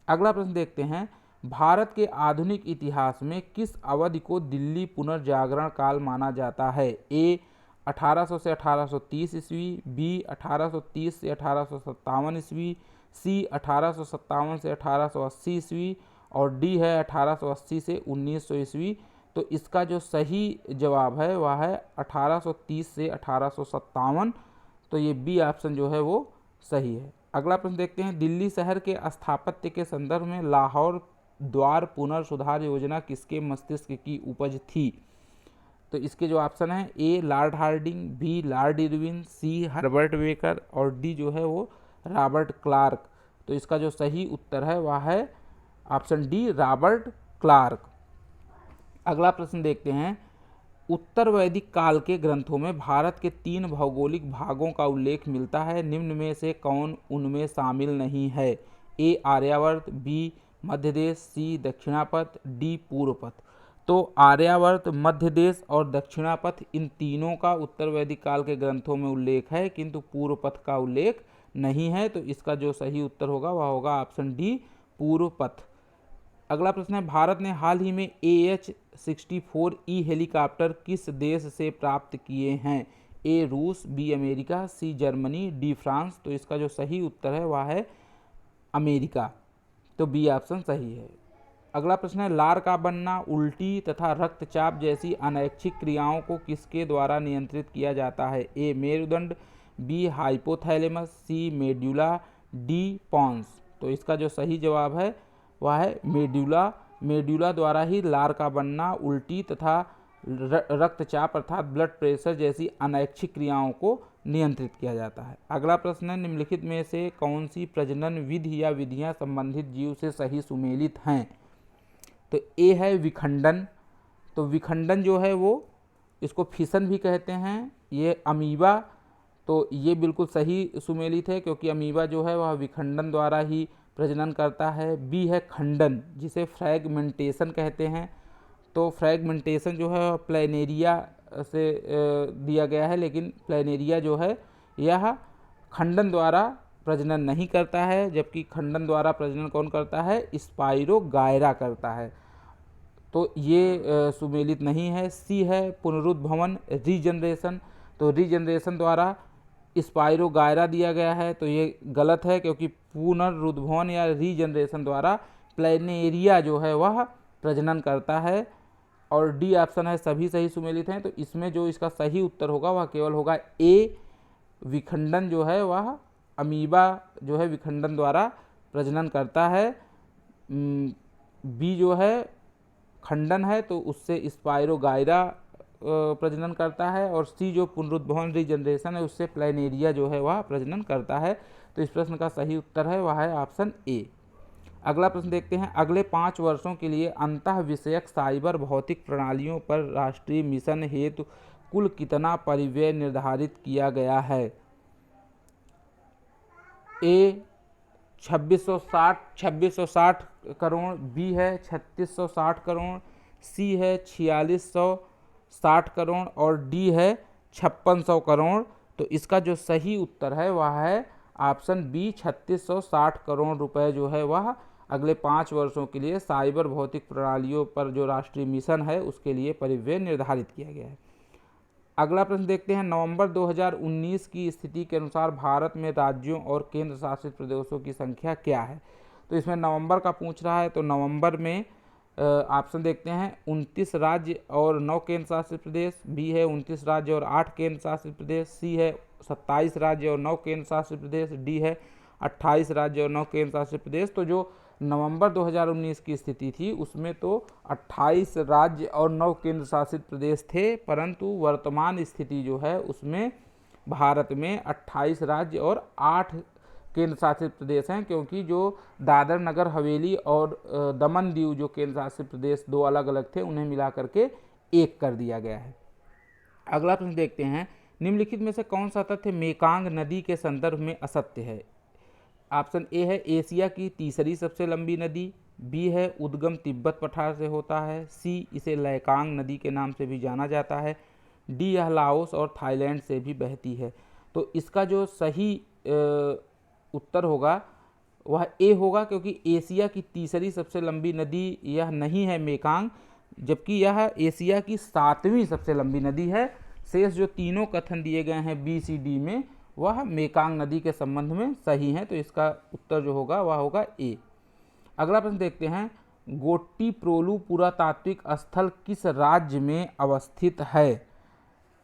अगला प्रश्न देखते हैं भारत के आधुनिक इतिहास में किस अवधि को दिल्ली पुनर्जागरण काल माना जाता है? ए 1800 से 1830 ईस्वी, बी 1830 से 1857 ईस्वी, सी 1857 से 1880 ईस्वी और डी है 1880 से 1900 ईस्वी। तो इसका जो सही जवाब है वह है 1830 से 1857। तो ये बी ऑप्शन जो है वो सही है। अगला प्रश्न देखते हैं दिल्ली शहर के स्थापत्य के संदर्भ में लाहौर द्वार पुनर्सुधार योजना किसके मस्तिष्क की उपज थी? तो इसके जो ऑप्शन है A lord Hardinge, B lord Irwin, C Herbert Baker और डी जो है वो रॉबर्ट क्लार्क। तो इसका जो सही उत्तर है वह है ऑप्शन डी रॉबर्ट क्लार्क। अगला प्रश्न देखते हैं उत्तर वैदिक काल के ग्रंथों में भारत के 3 भौगोलिक भागों का उल्लेख मिलता है, निम्न में से कौन उनमें शामिल नहीं है? ए आर्यावर्त, बी मध्य देश, सी दक्षिणापथ, डी पूर्व पथ। तो आर्यावर्त, मध्य देश और दक्षिणापथ इन तीनों का उत्तर वैदिक काल के ग्रंथों में उल्लेख है, किंतु पूर्व पथ का उल्लेख नहीं है। तो इसका जो सही उत्तर होगा वह होगा ऑप्शन डी पूर्व पथ। अगला प्रश्न है भारत ने हाल ही में AH-64E हेलीकॉप्टर किस देश से प्राप्त किए हैं? ए रूस, B America, C Germany, D France. तो इसका जो सही उत्तर है वह है अमेरिका। तो बी ऑप्शन सही है। अगला प्रश्न है लार का बनना, उल्टी तथा रक्तचाप जैसी अनैच्छिक क्रियाओं को किसके द्वारा नियंत्रित किया जाता है? ए मेरुदंड, बी हाइपोथैलेमस, सी मेड्यूला, डी पॉन्स। तो इसका जो सही जवाब है वह है मेड्यूला। मेड्यूला द्वारा ही लार का बनना, उल्टी तथा रक्तचाप अर्थात ब्लड प्रेशर जैसी अनैच्छिक क्रियाओं को नियंत्रित किया जाता है। अगला प्रश्न है निम्नलिखित में से कौन सी प्रजनन विधि या विधियां संबंधित जीव से सही सुमेलित हैं? तो ए है विखंडन। तो विखंडन जो है वो इसको फिशन भी कहते हैं। ये अमीबा, तो ये बिल्कुल सही सुमेलित है क्योंकि अमीबा जो है वह विखंडन द्वारा ही प्रजनन करता है। बी है खंडन, जिसे फ्रैगमेंटेशन कहते हैं। तो फ्रैगमेंटेशन जो है प्लेनेरिया से दिया गया है, लेकिन प्लेनेरिया जो है यह खंडन द्वारा प्रजनन नहीं करता है, जबकि खंडन द्वारा प्रजनन कौन करता है? स्पाइरोगायरा करता है। तो ये सुमेलित नहीं है। सी है पुनरुद्भवन, रीजनरेशन। तो रीजनरेशन द्वारा स्पाइरोगायरा दिया गया है, तो ये गलत है क्योंकि पुनरुद्भवन या रीजनरेशन द्वारा प्लेनेरिया जो है वह प्रजनन करता है। और डी ऑप्शन है सभी सही सुमेलित हैं। तो इसमें जो इसका सही उत्तर होगा वह केवल होगा ए विखंडन जो है वह अमीबा जो है विखंडन द्वारा प्रजनन करता है। बी जो है खंडन है तो उससे स्पाइरोगाइरा प्रजनन करता है, और सी जो पुनरुद्भवन रीजनरेशन है उससे प्लानेरिया जो है वह प्रजनन करता है। तो इस प्रश्न का सही उत्तर है वह है ऑप्शन ए। अगला प्रश्न देखते हैं, अगले 5 वर्षों के लिए अंतः विषयक साइबर भौतिक प्रणालियों पर राष्ट्रीय मिशन हेतु कुल कितना परिव्यय निर्धारित किया गया है? ए 2660 करोड़, बी है 3660 करोड़, सी है 4660 करोड़ और डी है 5600 करोड़। तो इसका जो सही उत्तर है वह है ऑप्शन बी 3660 करोड़ रुपए जो है वह अगले 5 वर्षों के लिए साइबर भौतिक प्रणालियों पर जो राष्ट्रीय मिशन है उसके लिए परिव्यय निर्धारित किया गया है। अगला प्रश्न देखते हैं, नवंबर 2019 की स्थिति के अनुसार भारत में राज्यों और केंद्र शासित प्रदेशों की संख्या क्या है? तो इसमें नवंबर का पूछ रहा है, तो नवंबर में ऑप्शन देखते हैं 29 राज्य और 9 केंद्र शासित प्रदेश, बी है 29 राज्य और 8 केंद्र शासित प्रदेश, सी है 27 राज्य और 9 केंद्र शासित प्रदेश, डी है 28 राज्य और 9 केंद्र शासित प्रदेश। तो जो नवंबर 2019 की स्थिति थी उसमें तो 28 राज्य और 9 केंद्र शासित प्रदेश थे, परंतु वर्तमान स्थिति जो है उसमें भारत में 28 राज्य और 8 केंद्र शासित प्रदेश हैं, क्योंकि जो दादर नगर हवेली और दमन दीव जो केंद्र शासित प्रदेश 2 अलग अलग थे उन्हें मिला करके एक कर दिया गया है। अगला प्रश्न देखते हैं, निम्नलिखित में से कौन सा तथ्य मेकांग नदी के संदर्भ में असत्य है? ऑप्शन ए है एशिया की तीसरी सबसे लंबी नदी, बी है उद्गम तिब्बत पठार से होता है, सी इसे लैकांग नदी के नाम से भी जाना जाता है, डी यह लाओस और थाईलैंड से भी बहती है। तो इसका जो सही उत्तर होगा वह ए होगा, क्योंकि एशिया की तीसरी सबसे लंबी नदी यह नहीं है मेकांग, जबकि यह एशिया की 7वीं सबसे लंबी नदी है। शेष जो तीनों कथन दिए गए हैं बी सी डी में वह मेकांग नदी के संबंध में सही है, तो इसका उत्तर जो होगा वह होगा ए। अगला प्रश्न देखते हैं, गोट्टीप्रोलु पुरातात्विक स्थल किस राज्य में अवस्थित है?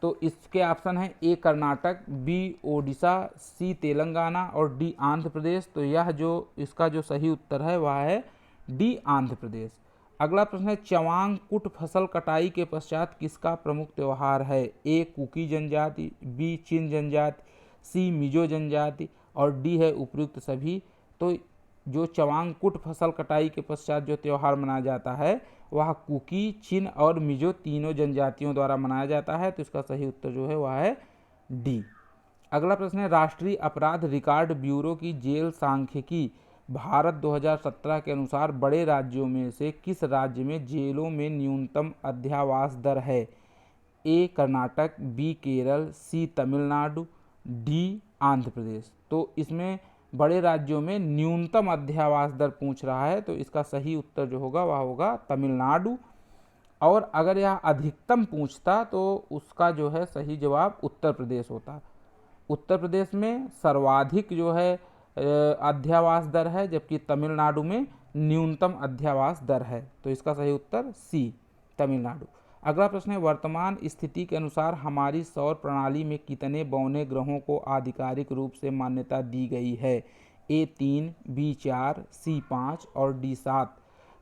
तो इसके ऑप्शन हैं ए कर्नाटक, बी ओडिशा, सी तेलंगाना और डी आंध्र प्रदेश। तो यह जो इसका जो सही उत्तर है वह है डी आंध्र प्रदेश। अगला प्रश्न है, चवांग कुट फसल कटाई के पश्चात किसका प्रमुख त्यौहार है? ए कुकी जनजाति, बी चिन जनजाति, सी मिजो जनजाति और डी है उपयुक्त सभी। तो जो चवांग कुट फसल कटाई के पश्चात जो त्यौहार मनाया जाता है वह कुकी, चिन और मिजो तीनों जनजातियों द्वारा मनाया जाता है। तो इसका सही उत्तर जो है वह है डी। अगला प्रश्न है, राष्ट्रीय अपराध रिकॉर्ड ब्यूरो की जेल सांख्यिकी भारत 2017 के अनुसार बड़े राज्यों में से किस राज्य में जेलों में न्यूनतम अध्यावास दर है? ए कर्नाटक, बी केरल, सी तमिलनाडु, डी आंध्र प्रदेश। तो इसमें बड़े राज्यों में न्यूनतम अध्यावास दर पूछ रहा है, तो इसका सही उत्तर जो होगा वह होगा तमिलनाडु। और अगर यह अधिकतम पूछता तो उसका जो है सही जवाब उत्तर प्रदेश होता। उत्तर प्रदेश में सर्वाधिक जो है अध्यावास दर है, जबकि तमिलनाडु में न्यूनतम अध्यावास दर है। तो इसका सही उत्तर सी तमिलनाडु। अगला प्रश्न है, वर्तमान स्थिति के अनुसार हमारी सौर प्रणाली में कितने बौने ग्रहों को आधिकारिक रूप से मान्यता दी गई है? ए 3, बी 4, सी 5 और डी 7।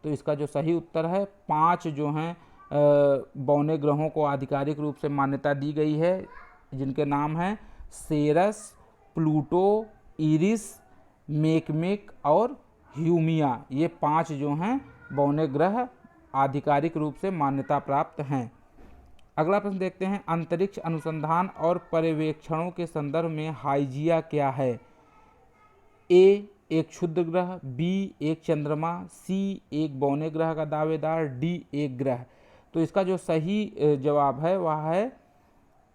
तो इसका जो सही उत्तर है 5 जो हैं बौने ग्रहों को आधिकारिक रूप से मान्यता दी गई है, जिनके नाम हैं सेरस, प्लूटो, इरिस, मेकमेक और ह्यूमिया। ये 5 जो हैं बौने ग्रह आधिकारिक रूप से मान्यता प्राप्त हैं। अगला प्रश्न देखते हैं, अंतरिक्ष अनुसंधान और पर्यवेक्षणों के संदर्भ में हाइजिया क्या है? ए एक क्षुद्र ग्रह, बी एक चंद्रमा, सी एक बौने ग्रह का दावेदार, डी एक ग्रह। तो इसका जो सही जवाब है वह है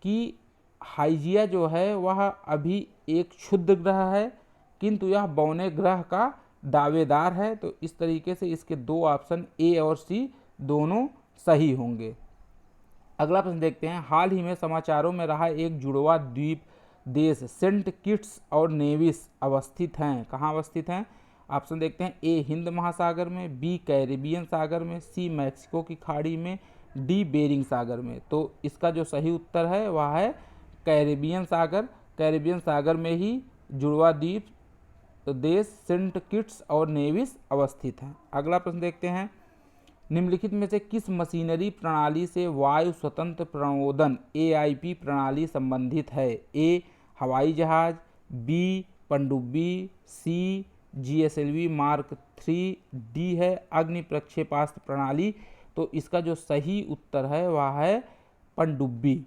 कि हाइजिया जो है वह अभी एक क्षुद्र ग्रह है, किंतु यह बौने ग्रह का दावेदार है। तो इस तरीके से इसके 2 ऑप्शन ए और सी दोनों सही होंगे। अगला प्रश्न देखते हैं, हाल ही में समाचारों में रहा एक जुड़वा द्वीप देश सेंट किट्स और नेविस अवस्थित हैं। कहाँ अवस्थित हैं? ऑप्शन देखते हैं, ए हिंद महासागर में, बी कैरिबियन सागर में, सी मैक्सिको की खाड़ी में, डी बेरिंग सागर में। तो इसका जो सही उत्तर है वह है कैरिबियन सागर। कैरिबियन सागर में ही जुड़वा द्वीप देश सेंट किट्स और नेविस अवस्थित हैं। अगला प्रश्न देखते हैं, निम्नलिखित में से किस मशीनरी प्रणाली से वायु स्वतंत्र प्रणोदन AIP प्रणाली संबंधित है? ए हवाई जहाज, बी पनडुब्बी, सी GSLV मार्क 3, डी है अग्नि प्रक्षेपास्त्र प्रणाली। तो इसका जो सही उत्तर है वह है पनडुब्बी।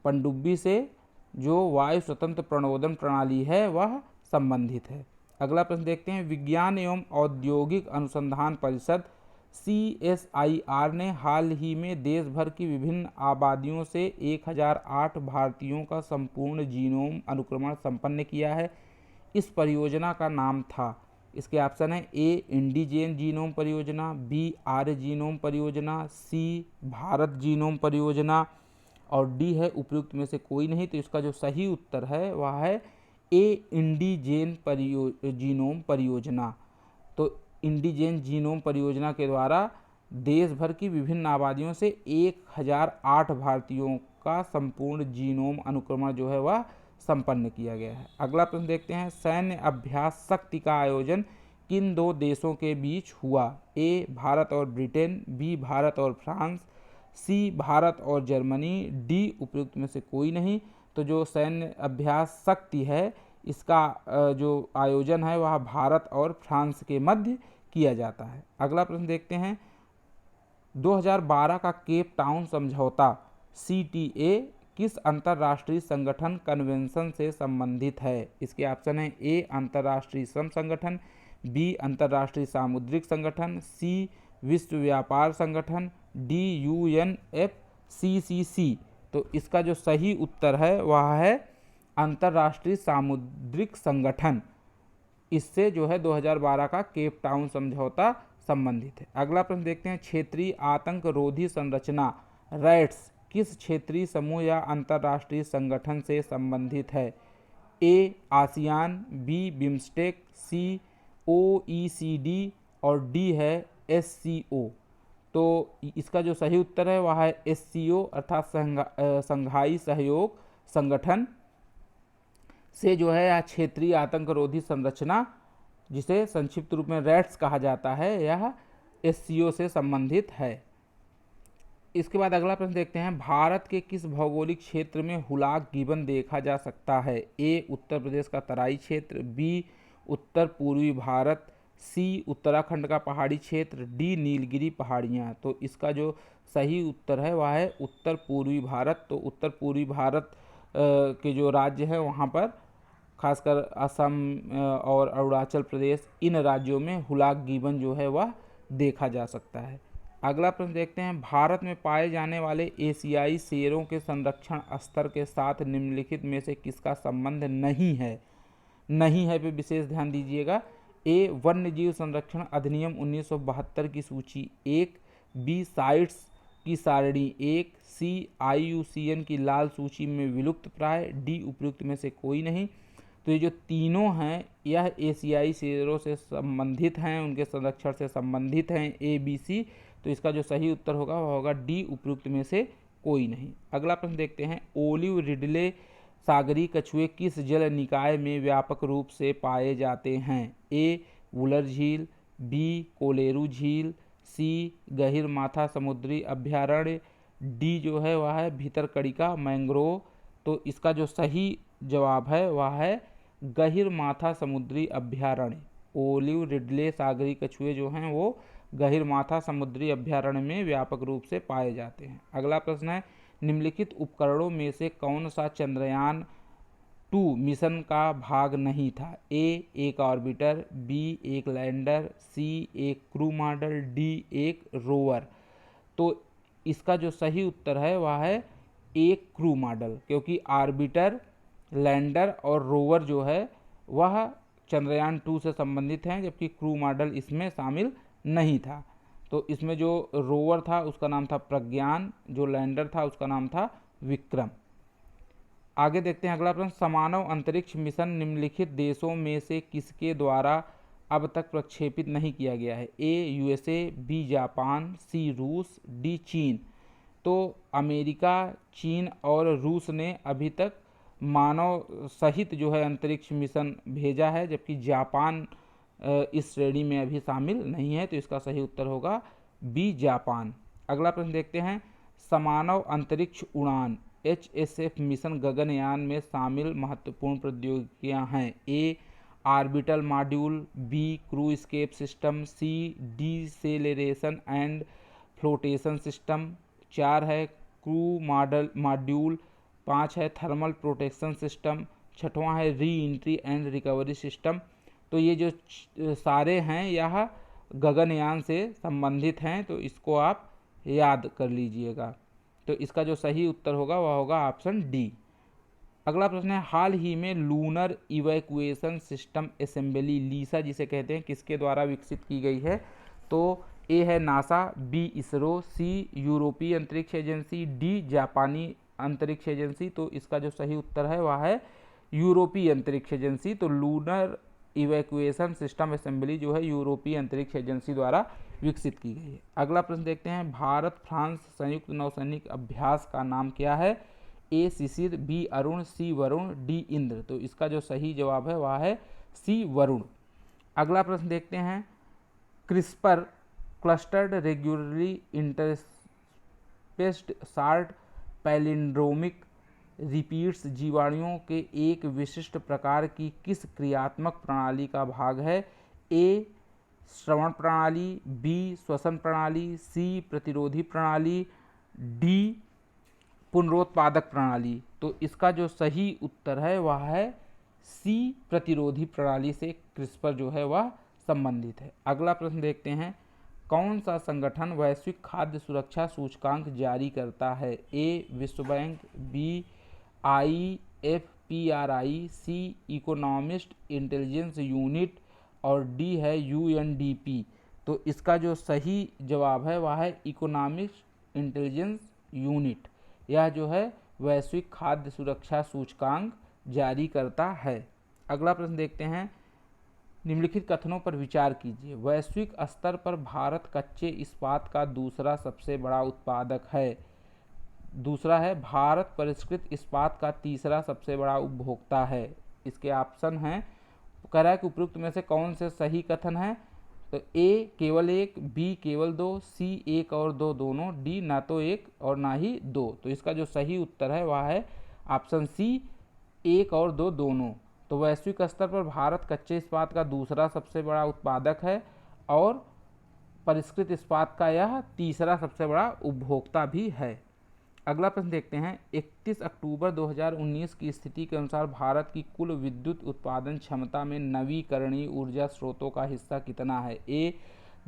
पनडुब्बी से जो वायु स्वतंत्र प्रणोदन प्रणाली है वह संबंधित है। अगला प्रश्न देखते हैं, विज्ञान एवं औद्योगिक अनुसंधान परिषद CSIR ने हाल ही में देश भर की विभिन्न आबादियों से 1008 भारतीयों का संपूर्ण जीनोम अनुक्रमण संपन्न किया है। इस परियोजना का नाम था, इसके ऑप्शन है ए इंडिजेन जीनोम परियोजना, बी आर्य जीनोम परियोजना, सी भारत जीनोम परियोजना और डी है उपयुक्त में से कोई नहीं। तो इसका जो सही उत्तर है वह है ए इंडिजेन जीनोम परियोजना। तो इंडिजेन जीनोम परियोजना के द्वारा देश भर की विभिन्न आबादियों से 1008 भारतीयों का संपूर्ण जीनोम अनुक्रमण जो है वह संपन्न किया गया है। अगला प्रश्न देखते हैं, सैन्य अभ्यास शक्ति का आयोजन किन दो देशों के बीच हुआ? ए भारत और ब्रिटेन, बी भारत और फ्रांस, सी भारत और जर्मनी, डी उपयुक्त में से कोई नहीं। तो जो सैन्य अभ्यास शक्ति है इसका जो आयोजन है वह भारत और फ्रांस के मध्य किया जाता है। अगला प्रश्न देखते हैं, 2012 का केप टाउन समझौता CTA किस अंतर्राष्ट्रीय संगठन कन्वेंशन से संबंधित है? इसके ऑप्शन है ए अंतर्राष्ट्रीय श्रम संगठन, बी अंतर्राष्ट्रीय सामुद्रिक संगठन, सी विश्व व्यापार संगठन, डी UNFCCC। तो इसका जो सही उत्तर है वह है अंतर्राष्ट्रीय सामुद्रिक संगठन। इससे जो है 2012 का केप टाउन समझौता संबंधित है। अगला प्रश्न देखते हैं, क्षेत्रीय आतंक रोधी संरचना रैट्स किस क्षेत्रीय समूह या अंतर्राष्ट्रीय संगठन से संबंधित है? ए आसियान, बी बिम्स्टेक, सी OECD और डी है SCO। तो इसका जो सही उत्तर है वह है SCO अर्थात संघाई सहयोग संगठन से जो है यह क्षेत्रीय आतंकरोधी संरचना, जिसे संक्षिप्त रूप में रैट्स कहा जाता है, यह SCO से संबंधित है। इसके बाद अगला प्रश्न देखते हैं, भारत के किस भौगोलिक क्षेत्र में हुलाक गिबन देखा जा सकता है? ए उत्तर प्रदेश का तराई क्षेत्र, बी उत्तर पूर्वी भारत, सी उत्तराखंड का पहाड़ी क्षेत्र, डी नीलगिरी पहाड़ियाँ। तो इसका जो सही उत्तर है वह है उत्तर पूर्वी भारत। तो उत्तर पूर्वी भारत के जो राज्य हैं वहाँ पर खासकर असम और अरुणाचल प्रदेश, इन राज्यों में हुलाक गिबन जो है वह देखा जा सकता है। अगला प्रश्न देखते हैं, भारत में पाए जाने वाले एशियाई शेरों के संरक्षण स्तर के साथ निम्नलिखित में से किसका संबंध नहीं है? नहीं है पे विशेष ध्यान दीजिएगा। ए वन्यजीव संरक्षण अधिनियम 1972 की सूची 1, बी साइट्स की सारणी 1, सी IUCN की लाल सूची में विलुप्त प्राय, डी उपयुक्त में से कोई नहीं। तो ये जो तीनों हैं यह एशियाई शेरों से संबंधित हैं, उनके संरक्षण से संबंधित हैं, ABC। तो इसका जो सही उत्तर होगा वह होगा डी उपयुक्त में से कोई नहीं। अगला प्रश्न देखते हैं, ओलिव रिडले सागरी कछुए किस जल निकाय में व्यापक रूप से पाए जाते हैं? ए वुलर झील, बी कोलेरू झील, सी गहिर माथा समुद्री अभ्यारण्य, डी जो है वह है भीतरकनिका मैंग्रोव। तो इसका जो सही जवाब है वह है गहिर माथा समुद्री अभ्यारण्य। ओलिव रिडले सागरी कछुए जो हैं वो गहिर माथा समुद्री अभ्यारण्य में व्यापक रूप से पाए जाते हैं। अगला प्रश्न है, निम्नलिखित उपकरणों में से कौन सा चंद्रयान 2 मिशन का भाग नहीं था? ए एक ऑर्बिटर, बी एक लैंडर, सी एक क्रू मॉडल, डी एक रोवर। तो इसका जो सही उत्तर है वह है एक क्रू मॉडल, क्योंकि ऑर्बिटर, लैंडर और रोवर जो है वह चंद्रयान 2 से संबंधित हैं, जबकि क्रू मॉडल इसमें शामिल नहीं था। तो इसमें जो रोवर था उसका नाम था प्रज्ञान, जो लैंडर था उसका नाम था विक्रम। आगे देखते हैं अगला प्रश्न, समानव अंतरिक्ष मिशन निम्नलिखित देशों में से किसके द्वारा अब तक प्रक्षेपित नहीं किया गया है? ए USA, बी जापान, सी रूस, डी चीन। तो अमेरिका, चीन और रूस ने अभी तक मानव सहित जो है अंतरिक्ष मिशन भेजा है, जबकि जापान इस श्रेणी में अभी शामिल नहीं है। तो इसका सही उत्तर होगा बी, जापान। अगला प्रश्न देखते हैं, समानव अंतरिक्ष उड़ान HSF मिशन गगनयान में शामिल महत्वपूर्ण प्रौद्योगिकियां हैं। A, orbital module, B, crew escape system, C, deceleration and flotation system, 4 है क्रू मॉड्यूल, 5 है थर्मल प्रोटेक्शन सिस्टम, 6वां है re entry and recovery system. तो ये जो सारे हैं यह गगनयान से संबंधित हैं, तो इसको आप याद कर लीजिएगा। तो इसका जो सही उत्तर होगा वह होगा ऑप्शन डी। अगला प्रश्न है, हाल ही में लूनर इवैक्यूएशन सिस्टम असेंबली लीसा जिसे कहते हैं किसके द्वारा विकसित की गई है? तो ए है नासा, बी इसरो, सी यूरोपीय अंतरिक्ष एजेंसी, डी जापानी अंतरिक्ष एजेंसी। तो इसका जो सही उत्तर है वह है यूरोपीय अंतरिक्ष एजेंसी। तो लूनर इवैक्यूएशन सिस्टम असेंबली जो है यूरोपीय अंतरिक्ष एजेंसी द्वारा विकसित की गई है। अगला प्रश्न देखते हैं, भारत फ्रांस संयुक्त नौसैनिक अभ्यास का नाम क्या है? ए शिशिर, बी अरुण, सी वरुण, डी इंद्र। तो इसका जो सही जवाब है वह है सी वरुण। अगला प्रश्न देखते हैं, CRISPR clustered regularly interspaced short palindromic repeats जीवाणुओं के एक विशिष्ट प्रकार की किस क्रियात्मक प्रणाली का भाग है? ए श्रवण प्रणाली, बी श्वसन प्रणाली, सी प्रतिरोधी प्रणाली, डी पुनरुत्पादक प्रणाली। तो इसका जो सही उत्तर है वह है सी प्रतिरोधी प्रणाली से क्रिस्पर जो है वह संबंधित है। अगला प्रश्न देखते हैं, कौन सा संगठन वैश्विक खाद्य सुरक्षा सूचकांक जारी करता है? ए विश्व बैंक, बी IFPRI, सी इकोनॉमिस्ट इंटेलिजेंस यूनिट और डी है UNDP। तो इसका जो सही जवाब है वह है इकोनॉमिस्ट इंटेलिजेंस यूनिट। यह जो है वैश्विक खाद्य सुरक्षा सूचकांक जारी करता है। अगला प्रश्न देखते हैं, निम्नलिखित कथनों पर विचार कीजिए। वैश्विक स्तर पर भारत कच्चे इस्पात का दूसरा सबसे बड़ा उत्पादक है। दूसरा है, भारत परिष्कृत इस्पात का तीसरा सबसे बड़ा उपभोक्ता है। इसके ऑप्शन हैं, कह रहा है कि उपयुक्त में से कौन से सही कथन है? तो ए केवल 1, बी केवल 2, सी 1 और 2 दोनों, डी ना तो 1 और ना ही 2। तो इसका जो सही उत्तर है वह है ऑप्शन सी 1 और 2 दोनों। तो वैश्विक स्तर पर भारत कच्चे इस्पात का दूसरा सबसे बड़ा उत्पादक है और परिष्कृत इस्पात का यह तीसरा सबसे बड़ा उपभोक्ता भी है। अगला प्रश्न देखते हैं, 31 अक्टूबर 2019 की स्थिति के अनुसार भारत की कुल विद्युत उत्पादन क्षमता में नवीकरणीय ऊर्जा स्रोतों का हिस्सा कितना है? ए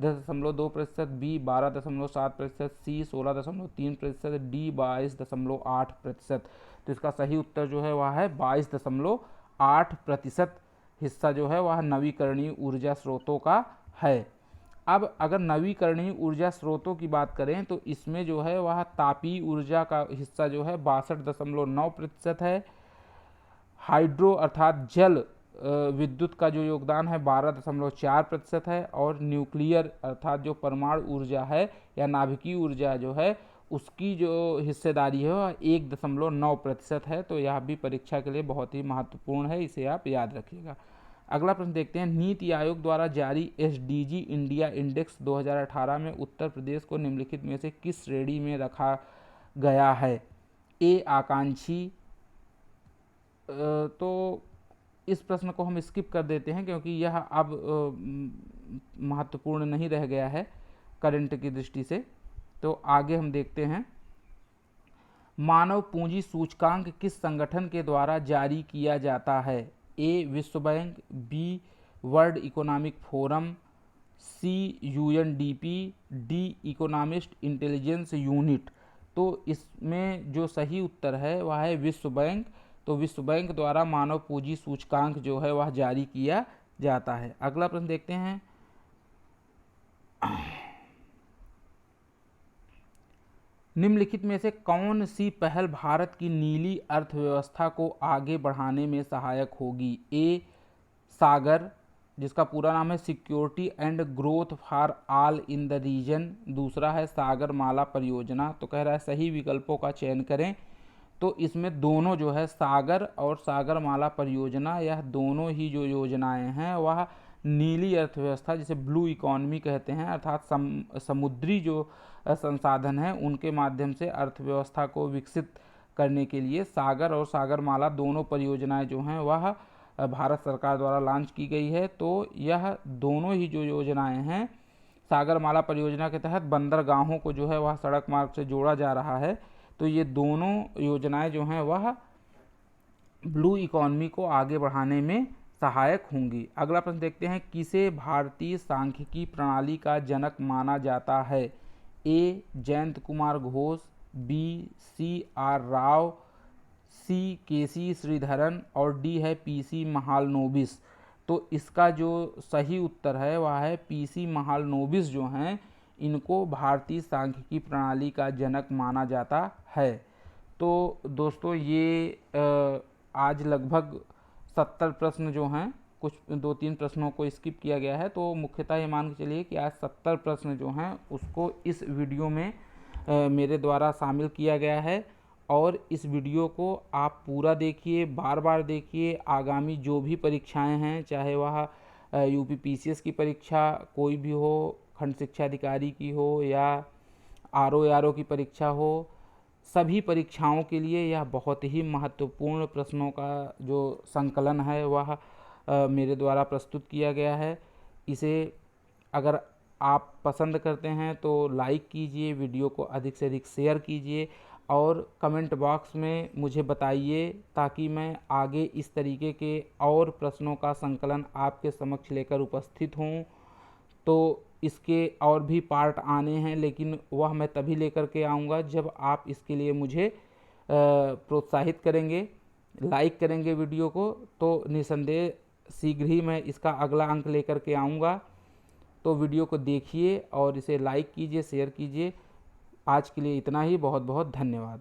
10.2%, बी 12.7%, सी 16.3%, डी 22.8%। तो इसका सही उत्तर जो है वह है 22.8% हिस्सा जो है वह नवीकरणीय ऊर्जा स्रोतों का है। अब अगर नवीकरणीय ऊर्जा स्रोतों की बात करें तो इसमें जो है वह तापीय ऊर्जा का हिस्सा जो है 62.9% है। हाइड्रो अर्थात जल विद्युत का जो योगदान है 12.4% है और न्यूक्लियर अर्थात जो परमाणु ऊर्जा है या नाभिकीय ऊर्जा जो है उसकी जो हिस्सेदारी है वह 1.9% है। तो यह भी परीक्षा के लिए बहुत ही महत्वपूर्ण है, इसे आप याद रखिएगा। अगला प्रश्न देखते हैं, नीति आयोग द्वारा जारी SDG इंडिया इंडेक्स 2018 में उत्तर प्रदेश को निम्नलिखित में से किस श्रेणी में रखा गया है? ए आकांक्षी। तो इस प्रश्न को हम स्किप कर देते हैं क्योंकि यह अब महत्वपूर्ण नहीं रह गया है करंट की दृष्टि से। तो आगे हम देखते हैं, मानव पूंजी सूचकांक किस संगठन के द्वारा जारी किया जाता है? ए विश्व bank, B world economic forum, C UNDP, D economist intelligence unit. तो इसमें जो सही उत्तर है वह है विश्व बैंक। तो विश्व बैंक द्वारा मानव पूंजी सूचकांक जो है वह जारी किया जाता है। अगला प्रश्न देखते हैं, निम्नलिखित में से कौन सी पहल भारत की नीली अर्थव्यवस्था को आगे बढ़ाने में सहायक होगी? ए सागर, जिसका पूरा नाम है security and growth for all in the region. दूसरा है सागर माला परियोजना। तो कह रहा है सही विकल्पों का चयन करें। तो इसमें दोनों जो है सागर और सागरमाला परियोजना, यह दोनों ही जो योजनाएं हैं वह नीली अर्थव्यवस्था जिसे ब्लू इकोनॉमी कहते हैं, अर्थात समुद्री जो संसाधन हैं उनके माध्यम से अर्थव्यवस्था को विकसित करने के लिए सागर और सागरमाला दोनों परियोजनाएं जो हैं वह भारत सरकार द्वारा लॉन्च की गई है। तो यह दोनों ही जो योजनाएं हैं, सागरमाला परियोजना के तहत बंदरगाहों को जो है वह सड़क मार्ग से जोड़ा जा रहा है। तो ये दोनों योजनाएं जो हैं वह ब्लू इकोनॉमी को आगे बढ़ाने में सहायक होंगी। अगला प्रश्न देखते हैं, किसे भारतीय सांख्यिकी प्रणाली का जनक माना जाता है? A Jayant Kumar Ghosh, B C R Rao, C K C Sreedharan और डी है पी सी महालनोबिस। तो इसका जो सही उत्तर है वह है पी सी महालनोबिस जो हैं इनको भारतीय सांख्यिकी प्रणाली का जनक माना जाता है। तो दोस्तों ये आज लगभग 70 प्रश्न जो हैं, कुछ 2-3 प्रश्नों को स्किप किया गया है, तो मुख्यतः ये मान के चलिए कि आज 70 प्रश्न जो हैं उसको इस वीडियो में मेरे द्वारा शामिल किया गया है। और इस वीडियो को आप पूरा देखिए, बार बार देखिए। आगामी जो भी परीक्षाएं हैं, चाहे वह यूपी पीसीएस की परीक्षा कोई भी हो, खंड शिक्षा अधिकारी की हो या आरओ की परीक्षा हो, सभी परीक्षाओं के लिए यह बहुत ही महत्वपूर्ण प्रश्नों का जो संकलन है वह मेरे द्वारा प्रस्तुत किया गया है। इसे अगर आप पसंद करते हैं तो लाइक कीजिए, वीडियो को अधिक से अधिक शेयर कीजिए और कमेंट बॉक्स में मुझे बताइए ताकि मैं आगे इस तरीके के और प्रश्नों का संकलन आपके समक्ष लेकर उपस्थित हूँ। तो इसके और भी पार्ट आने हैं, लेकिन वह मैं तभी लेकर के आऊँगा जब आप इसके लिए मुझे प्रोत्साहित करेंगे, लाइक करेंगे वीडियो को। तो निसंदेह शीघ्र ही मैं इसका अगला अंक लेकर के आऊँगा। तो वीडियो को देखिए और इसे लाइक कीजिए, शेयर कीजिए। आज के लिए इतना ही। बहुत बहुत धन्यवाद।